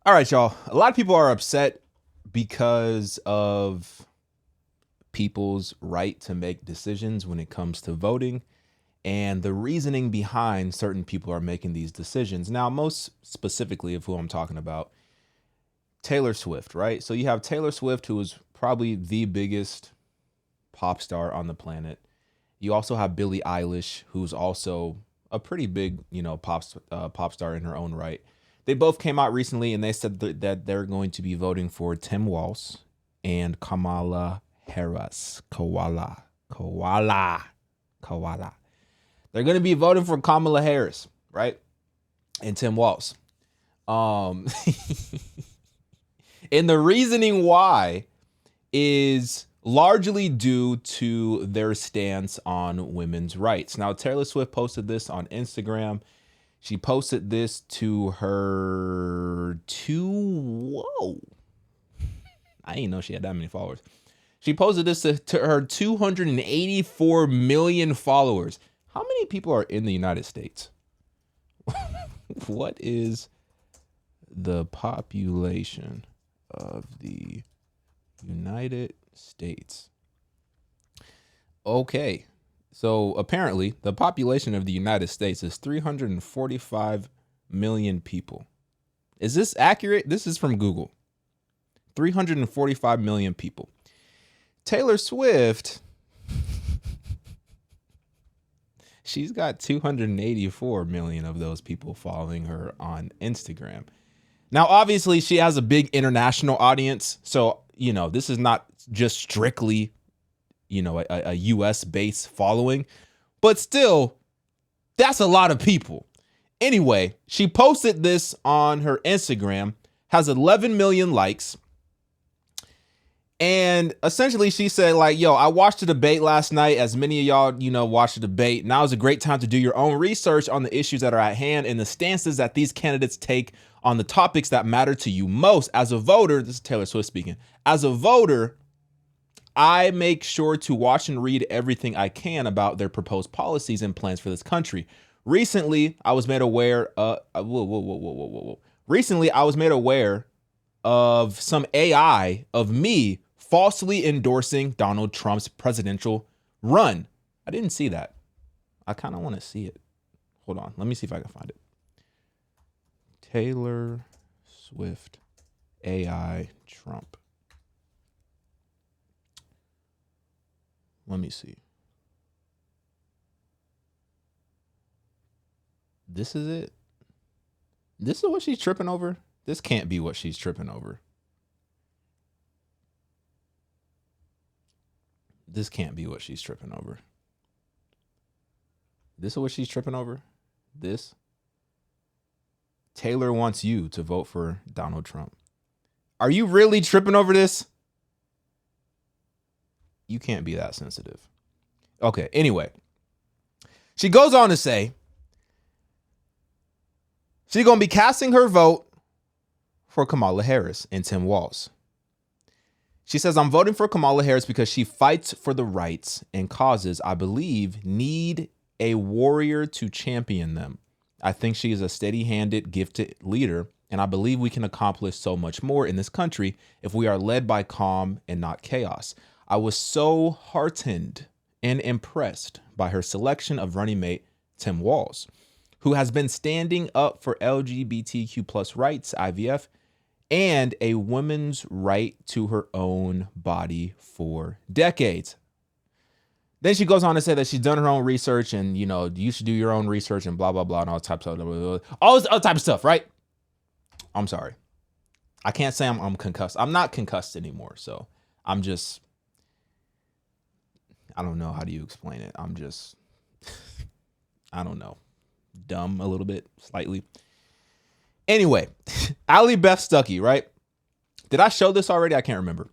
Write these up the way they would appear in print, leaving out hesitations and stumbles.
All right, y'all. A lot of people are upset because of people's right to make decisions when it comes to voting and the reasoning behind certain people are making these decisions. Now, most specifically of who I'm talking about, Taylor Swift, right? So you have Taylor Swift, who is probably the biggest pop star on the planet. You also have Billie Eilish, who's also a pretty big, pop star in her own right. They both came out recently and they said that they're going to be voting for Tim Walz and Kamala Harris. Koala. They're going to be voting for Kamala Harris, right? And Tim Walz. And the reasoning why is largely due to their stance on women's rights. Now, Taylor Swift posted this on Instagram. She posted this to her I didn't know she had that many followers. She posted this to her 284 million followers. How many people are in the United States? What is the population of the United States? Okay. So apparently the population of the United States is 345 million people. Is this accurate? This is from Google. 345 million people. Taylor Swift, she's got 284 million of those people following her on Instagram. Now, obviously, she has a big international audience. So, this is not just strictly, a US-based following. But still, that's a lot of people. Anyway, she posted this on her Instagram, has 11 million likes. And essentially she said I watched the debate last night. As many of y'all, watched the debate. Now is a great time to do your own research on the issues that are at hand and the stances that these candidates take on the topics that matter to you most. As a voter, this is Taylor Swift speaking. As a voter, I make sure to watch and read everything I can about their proposed policies and plans for this country. Recently, I was made aware Recently, I was made aware of some AI of me falsely endorsing Donald Trump's presidential run. I didn't see that. I kind of want to see it. Hold on. Let me see if I can find it. Taylor Swift AI Trump. Let me see. This is it. This is what she's tripping over. This can't be what she's tripping over. This can't be what she's tripping over. This is what she's tripping over. This. Taylor wants you to vote for Donald Trump. Are you really tripping over this? You can't be that sensitive. Okay, anyway. She goes on to say she's going to be casting her vote for Kamala Harris and Tim Walz. She says, I'm voting for Kamala Harris because she fights for the rights and causes I believe need a warrior to champion them. I think she is a steady-handed, gifted leader, and I believe we can accomplish so much more in this country if we are led by calm and not chaos. I was so heartened and impressed by her selection of running mate Tim Walz, who has been standing up for LGBTQ plus rights, IVF, and a woman's right to her own body for decades. Then she goes on to say that she's done her own research and, you should do your own research and blah, blah, blah, and all types of all this other type of stuff, right? I'm sorry. I can't say I'm concussed. I'm not concussed anymore. So I'm just, I don't know. How do you explain it? I'm just, I don't know. Dumb a little bit, slightly. Anyway, Beth Stucky, right? Did I show this already? I can't remember.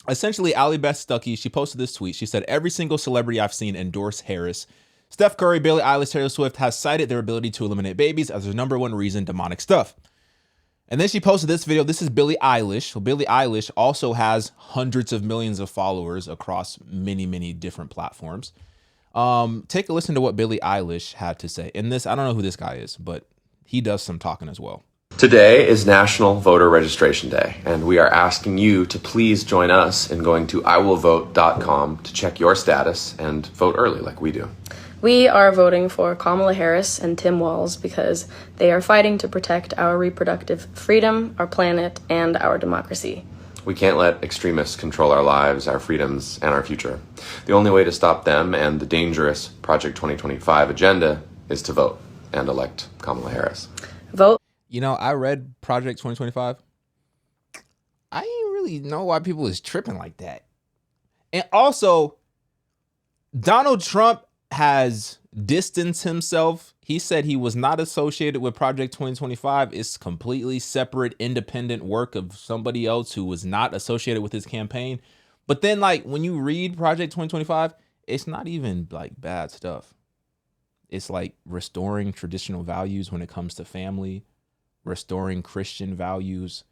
Essentially, Beth Stucky, she posted this tweet. She said, every single celebrity I've seen endorse Harris. Steph Curry, Billie Eilish, Taylor Swift has cited their ability to eliminate babies as their number one reason, demonic stuff. And then she posted this video. This is Billie Eilish. So Billie Eilish also has hundreds of millions of followers across many, many different platforms. Take a listen to what Billie Eilish had to say. In this, I don't know who this guy is, but he does some talking as well. Today is National Voter Registration Day, and we are asking you to please join us in going to iwillvote.com to check your status and vote early like we do. We are voting for Kamala Harris and Tim Walz because they are fighting to protect our reproductive freedom, our planet, and our democracy. We can't let extremists control our lives, our freedoms, and our future. The only way to stop them and the dangerous Project 2025 agenda is to vote and elect Kamala Harris. Vote. You know, I read Project 2025. I didn't really know why people is tripping like that. And also, Donald Trump has distanced himself. He said he was not associated with Project 2025. It's completely separate, independent work of somebody else who was not associated with his campaign. But then, like, when you read Project 2025, it's not even like bad stuff. It's like restoring traditional values when it comes to family, restoring Christian values,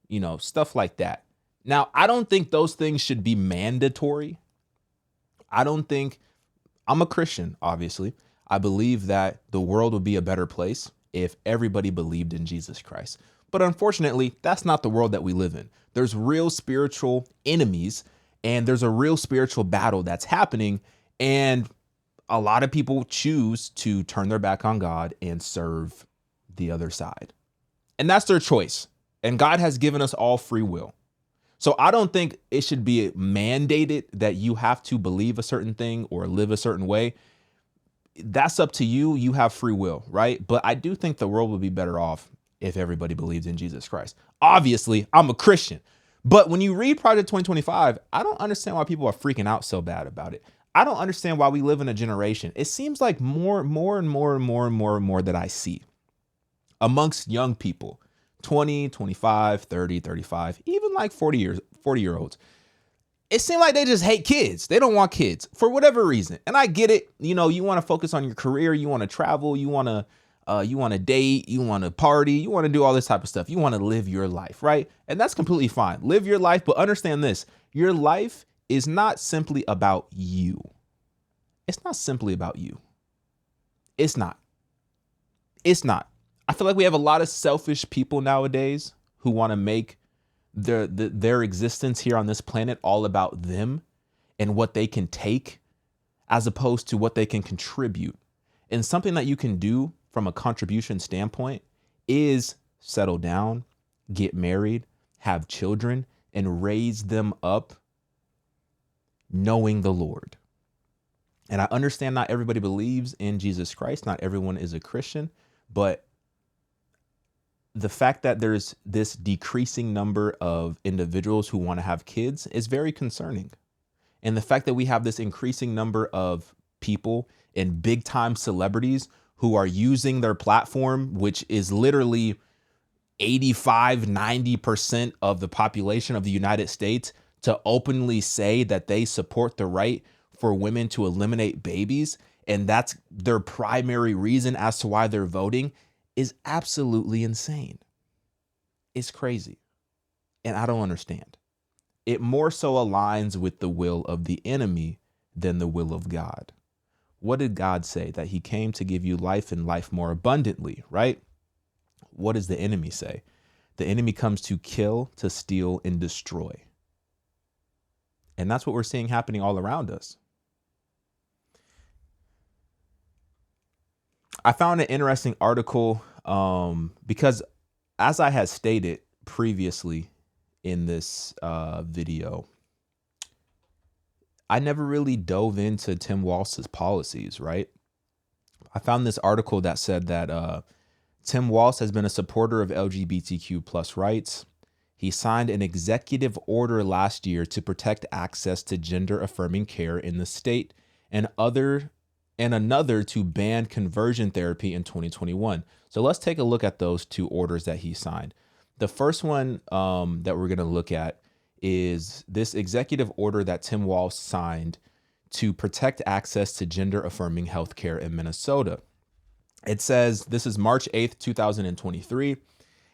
you know, stuff like that. Now, I don't think those things should be mandatory. I'm a Christian, obviously. I believe that the world would be a better place if everybody believed in Jesus Christ. But unfortunately, that's not the world that we live in. There's real spiritual enemies and there's a real spiritual battle that's happening. And a lot of people choose to turn their back on God and serve the other side. And that's their choice. And God has given us all free will. So I don't think it should be mandated that you have to believe a certain thing or live a certain way. That's up to you. You have free will, right? But I do think the world would be better off if everybody believes in Jesus Christ. Obviously, I'm a Christian. But when you read Project 2025, I don't understand why people are freaking out so bad about it. I don't understand why we live in a generation. It seems like more that I see amongst young people, 20, 25, 30, 35, even like 40-year-olds. It seems like they just hate kids. They don't want kids for whatever reason. And I get it. You know, you want to focus on your career. You want to travel. You want to date. You want to party. You want to do all this type of stuff. You want to live your life, right? And that's completely fine. Live your life, but understand this. Your life is not simply about you. It's not simply about you. It's not. I feel like we have a lot of selfish people nowadays who want to make their existence here on this planet all about them and what they can take as opposed to what they can contribute. And something that you can do from a contribution standpoint is settle down, get married, have children, and raise them up knowing the Lord. And I understand not everybody believes in Jesus Christ. Not everyone is a Christian, but the fact that there's this decreasing number of individuals who want to have kids is very concerning. And the fact that we have this increasing number of people and big time celebrities who are using their platform, which is literally 85-90% of the population of the United States, to openly say that they support the right for women to eliminate babies, and that's their primary reason as to why they're voting, is absolutely insane. It's crazy. And I don't understand. It more so aligns with the will of the enemy than the will of God. What did God say? That he came to give you life and life more abundantly, right? What does the enemy say? The enemy comes to kill, to steal, and destroy. And that's what we're seeing happening all around us. I found an interesting article because, as I had stated previously in this video, I never really dove into Tim Walz's policies, right? I found this article that said that Tim Walz has been a supporter of LGBTQ plus rights. He signed an executive order last year to protect access to gender affirming care in the state, and another to ban conversion therapy in 2021. So let's take a look at those two orders that he signed. The first one that we're going to look at is this executive order that Tim Walz signed to protect access to gender affirming healthcare in Minnesota. It says, this is March 8th, 2023.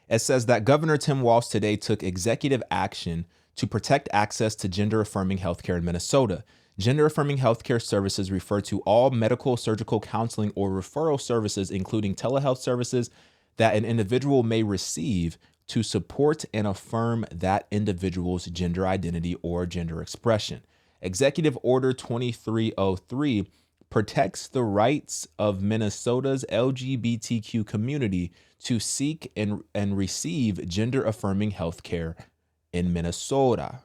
It says that Governor Tim Walz today took executive action to protect access to gender affirming healthcare in Minnesota. Gender affirming healthcare services refer to all medical, surgical, counseling, or referral services, including telehealth services, that an individual may receive to support and affirm that individual's gender identity or gender expression. Executive Order 2303 protects the rights of Minnesota's LGBTQ community to seek and receive gender-affirming health care in Minnesota.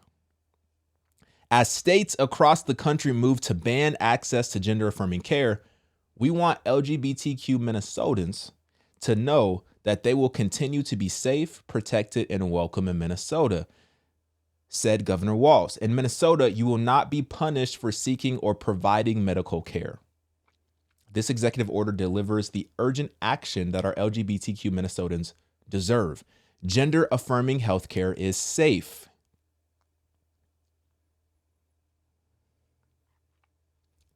As states across the country move to ban access to gender-affirming care, we want LGBTQ Minnesotans to know that they will continue to be safe, protected, and welcome in Minnesota, said Governor Walz. In Minnesota, you will not be punished for seeking or providing medical care. This executive order delivers the urgent action that our LGBTQ Minnesotans deserve. Gender-affirming healthcare is safe.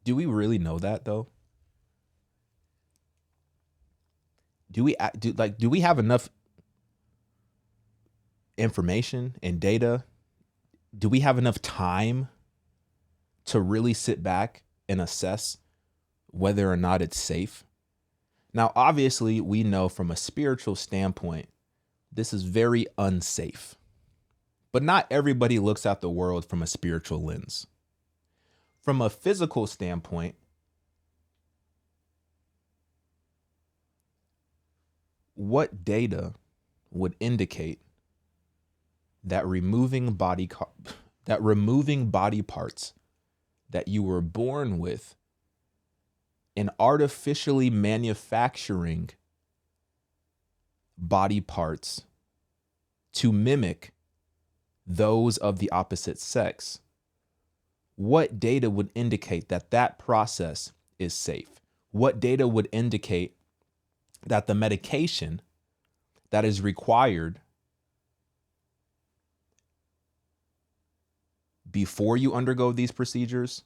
Do we really know that, though? Do we have enough information and data? Do we have enough time to really sit back and assess whether or not it's safe? Now, obviously, we know from a spiritual standpoint, this is very unsafe. But not everybody looks at the world from a spiritual lens. From a physical standpoint, what data would indicate that removing body parts that you were born with and artificially manufacturing body parts to mimic those of the opposite sex, what data would indicate that that process is safe? What data would indicate that the medication that is required before you undergo these procedures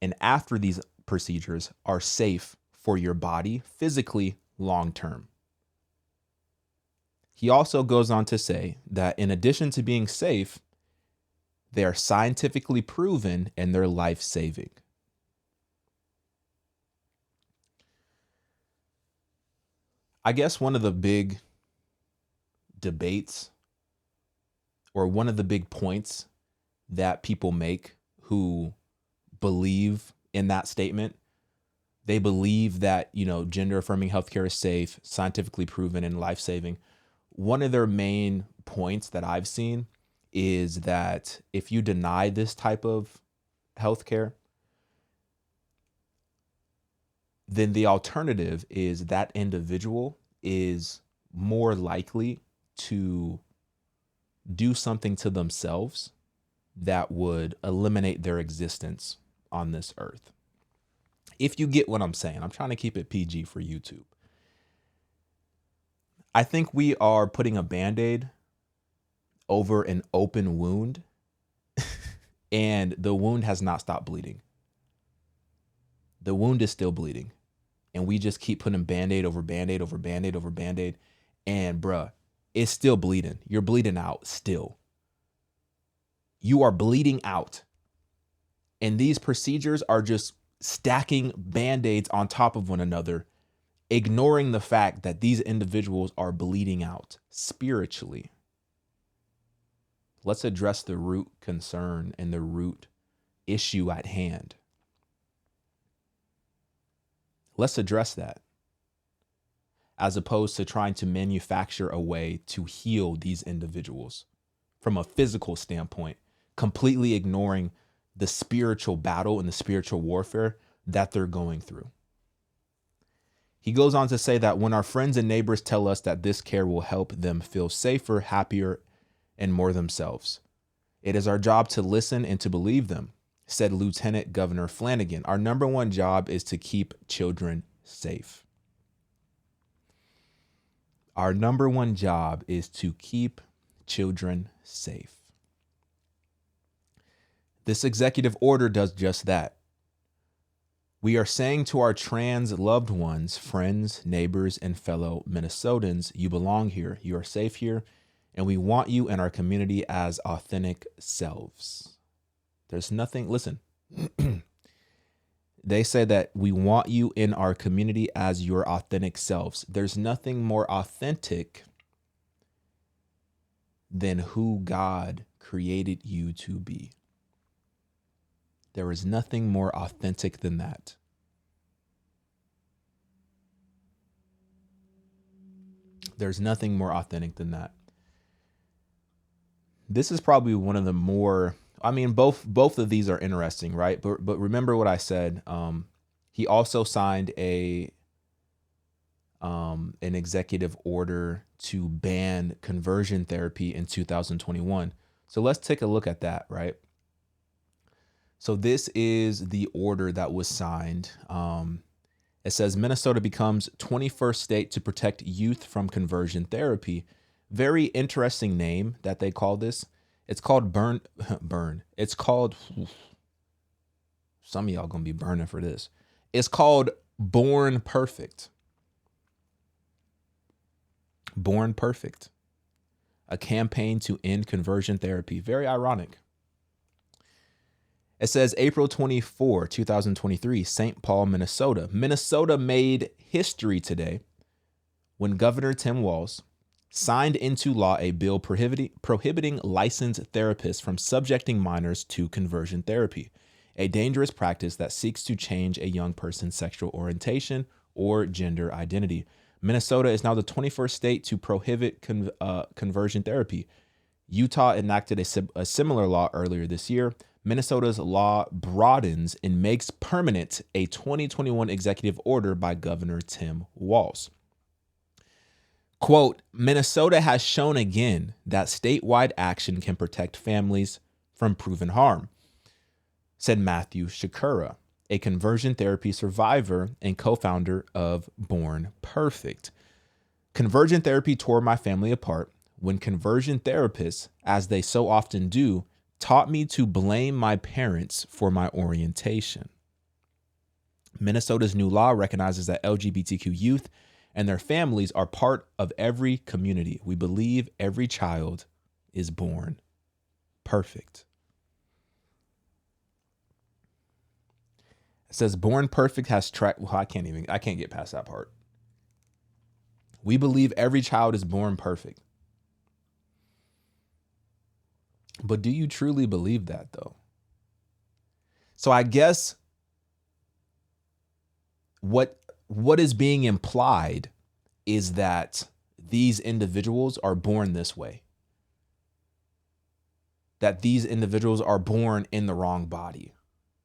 and after these procedures are safe for your body physically long term? He also goes on to say that in addition to being safe, they are scientifically proven and they're life-saving. I guess one of the big debates or one of the big points that people make who believe in that statement, they believe that, gender affirming healthcare is safe, scientifically proven, and life-saving. One of their main points that I've seen is that if you deny this type of healthcare, then the alternative is that individual is more likely to do something to themselves that would eliminate their existence on this earth. If you get what I'm saying, I'm trying to keep it PG for YouTube. I think we are putting a Band-Aid over an open wound, and the wound has not stopped bleeding. The wound is still bleeding. And we just keep putting Band-Aid over Band-Aid over Band-Aid over Band-Aid. And bruh, it's still bleeding. You're bleeding out still. You are bleeding out. And these procedures are just stacking Band-Aids on top of one another, ignoring the fact that these individuals are bleeding out spiritually. Let's address the root concern and the root issue at hand. Let's address that, as opposed to trying to manufacture a way to heal these individuals from a physical standpoint, completely ignoring the spiritual battle and the spiritual warfare that they're going through. He goes on to say that when our friends and neighbors tell us that this care will help them feel safer, happier, and more themselves, it is our job to listen and to believe them, said Lieutenant Governor Flanagan. Our number one job is to keep children safe. Our number one job is to keep children safe. This executive order does just that. We are saying to our trans loved ones, friends, neighbors, and fellow Minnesotans, you belong here, you are safe here, and we want you in our community as authentic selves. There's nothing, listen, They say that we want you in our community as your authentic selves. There's nothing more authentic than who God created you to be. There is nothing more authentic than that. There's nothing more authentic than that. This is probably one of the more, I mean, both of these are interesting, right? But remember what I said. He also signed an executive order to ban conversion therapy in 2021. So let's take a look at that, right? So this is the order that was signed. It says Minnesota becomes 21st state to protect youth from conversion therapy. Very interesting name that they call this. It's called burn. It's called, some of y'all gonna be burning for this. It's called Born Perfect. Born Perfect. A campaign to end conversion therapy. Very ironic. It says April 24, 2023, St. Paul, Minnesota. Minnesota made history today when Governor Tim Walz signed into law a bill prohibiting licensed therapists from subjecting minors to conversion therapy, a dangerous practice that seeks to change a young person's sexual orientation or gender identity. Minnesota is now the 21st state to prohibit conversion therapy. Utah enacted a similar law earlier this year. Minnesota's law broadens and makes permanent a 2021 executive order by Governor Tim Walz. Quote, Minnesota has shown again that statewide action can protect families from proven harm, said Matthew Shakura, a conversion therapy survivor and co-founder of Born Perfect. Conversion therapy tore my family apart when conversion therapists, as they so often do, taught me to blame my parents for my orientation. Minnesota's new law recognizes that LGBTQ youth and their families are part of every community. We believe every child is born perfect. It says Born Perfect has tracked, well, I can't get past that part. We believe every child is born perfect. But do you truly believe that, though? So I guess what is being implied is that these individuals are born this way. That these individuals are born in the wrong body.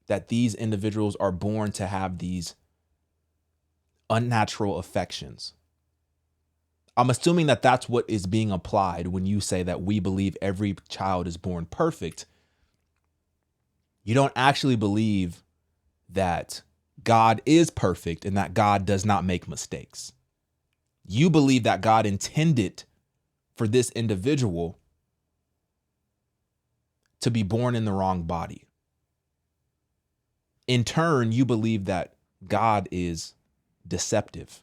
That these individuals are born to have these unnatural affections. I'm assuming that that's what is being applied when you say that we believe every child is born perfect. You don't actually believe that God is perfect and that God does not make mistakes. You believe that God intended for this individual to be born in the wrong body. In turn, you believe that God is deceptive.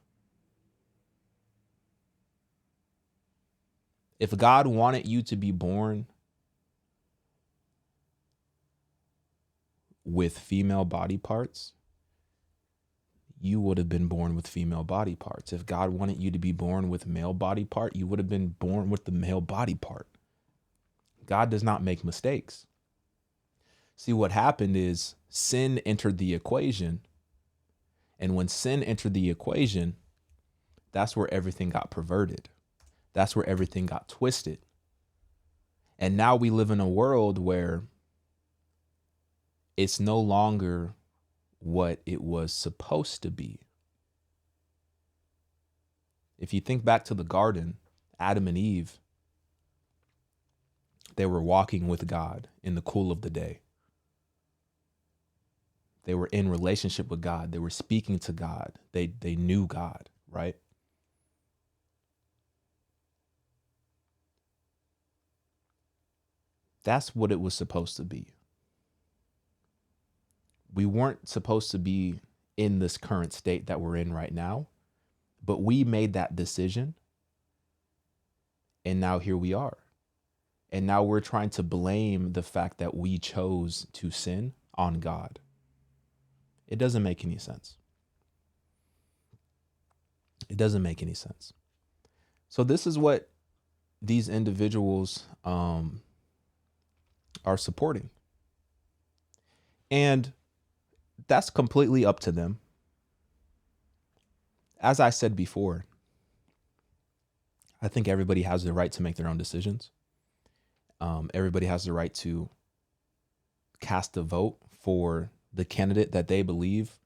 If God wanted you to be born with female body parts, you would have been born with female body parts. If God wanted you to be born with male body part, you would have been born with the male body part. God does not make mistakes. See, what happened is sin entered the equation. And when sin entered the equation, that's where everything got perverted. That's where everything got twisted. And now we live in a world where it's no longer what it was supposed to be. If you think back to the garden, Adam and Eve, they were walking with God in the cool of the day. They were in relationship with God. They were speaking to God. They knew God, right? That's what it was supposed to be. We weren't supposed to be in this current state that we're in right now, but we made that decision. And now here we are. And now we're trying to blame the fact that we chose to sin on God. It doesn't make any sense. It doesn't make any sense. So this is what these individuals are supporting. And that's completely up to them. As I said before, I think everybody has the right to make their own decisions. Everybody has the right to cast a vote for the candidate that they believe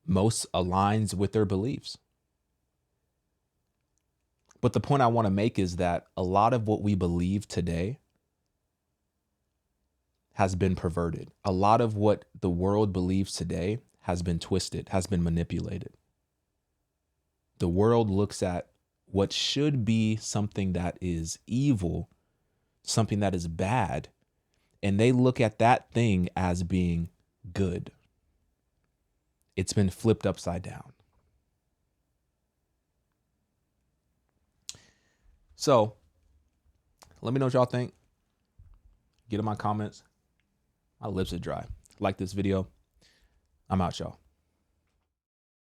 most aligns with their beliefs. But the point I want to make is that a lot of what we believe today has been perverted. A lot of what the world believes today has been twisted, has been manipulated. The world looks at what should be something that is evil, something that is bad, and they look at that thing as being good. It's been flipped upside down. So let me know what y'all think. Get in my comments. My lips are dry. Like this video. I'm out, y'all.